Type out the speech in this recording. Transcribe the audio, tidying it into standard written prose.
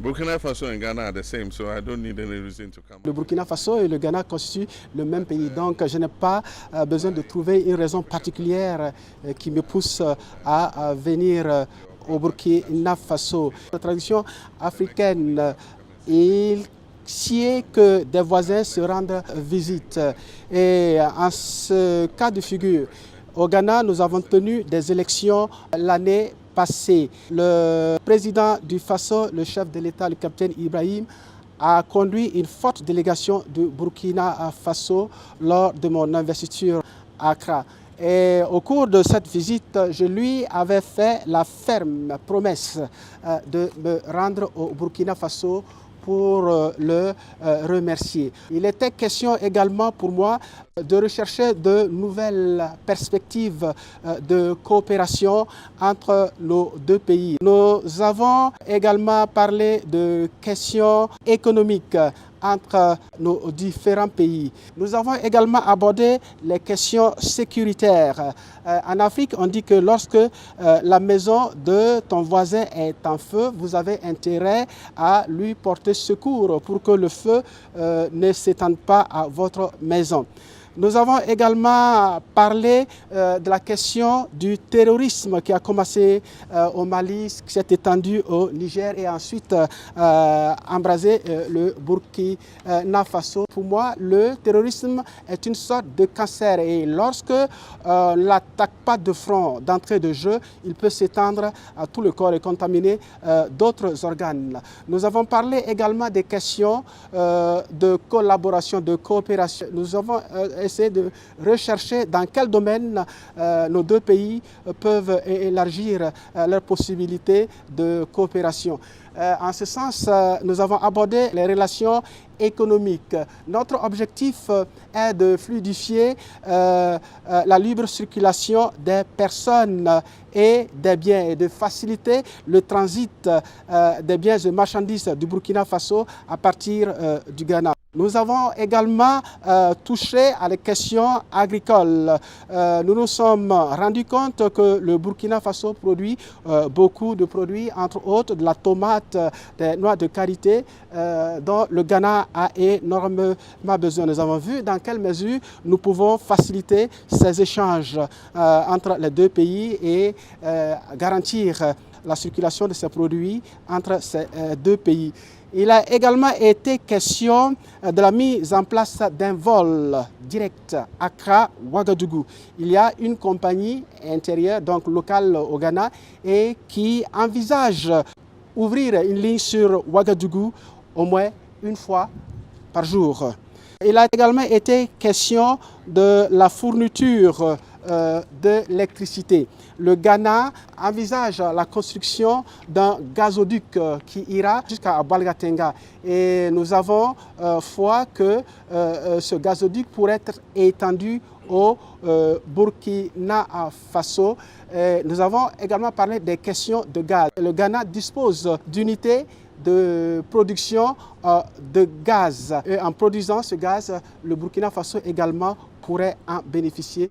Burkina Faso and Ghana are the same, so I don't need any reason to come. Le Burkina Faso et le Ghana constituent le même pays, donc je n'ai pas besoin de trouver une raison particulière qui me pousse à venir au Burkina Faso. La tradition africaine, il sied que des voisins se rendent visite. Et en ce cas de figure, au Ghana, nous avons tenu des élections l'année passée. Le président du Faso, le chef de l'État, le capitaine Ibrahim, a conduit une forte délégation du Burkina Faso lors de mon investiture à Accra. Et au cours de cette visite, je lui avais fait la ferme promesse de me rendre au Burkina Faso pour le remercier. Il était question également pour moi de rechercher de nouvelles perspectives de coopération entre nos deux pays. Nous avons également parlé de questions économiques entre nos différents pays. Nous avons également abordé les questions sécuritaires. En Afrique, on dit que lorsque la maison de ton voisin est en feu, vous avez intérêt à lui porter secours pour que le feu ne s'étende pas à votre maison. Nous avons également parlé de la question du terrorisme qui a commencé au Mali, qui s'est étendu au Niger et ensuite embrasé le Burkina Faso. Pour moi, le terrorisme est une sorte de cancer et lorsque on ne l'attaque pas de front, d'entrée de jeu, il peut s'étendre à tout le corps et contaminer d'autres organes. Nous avons parlé également des questions de collaboration, de coopération. Nous avons essayer de rechercher dans quel domaine nos deux pays peuvent élargir leurs possibilités de coopération. En ce sens, nous avons abordé les relations économiques. Notre objectif est de fluidifier la libre circulation des personnes et des biens et de faciliter le transit des biens et marchandises du Burkina Faso à partir du Ghana. Nous avons également touché à les questions agricoles. Nous nous sommes rendus compte que le Burkina Faso produit beaucoup de produits, entre autres de la tomate, des noix de karité, dont le Ghana a énormément besoin. Nous avons vu dans quelle mesure nous pouvons faciliter ces échanges entre les deux pays et garantir la circulation de ces produits entre ces deux pays. Il a également été question de la mise en place d'un vol direct Accra-Ouagadougou. Il y a une compagnie intérieure, donc locale au Ghana, et qui envisage ouvrir une ligne sur Ouagadougou au moins une fois par jour. Il a également été question de la fourniture de l'électricité. Le Ghana envisage la construction d'un gazoduc qui ira jusqu'à Balgatenga. Et nous avons foi que ce gazoduc pourrait être étendu au Burkina Faso. Nous avons également parlé des questions de gaz. Le Ghana dispose d'unités de production de gaz. Et en produisant ce gaz, le Burkina Faso également pourrait en bénéficier.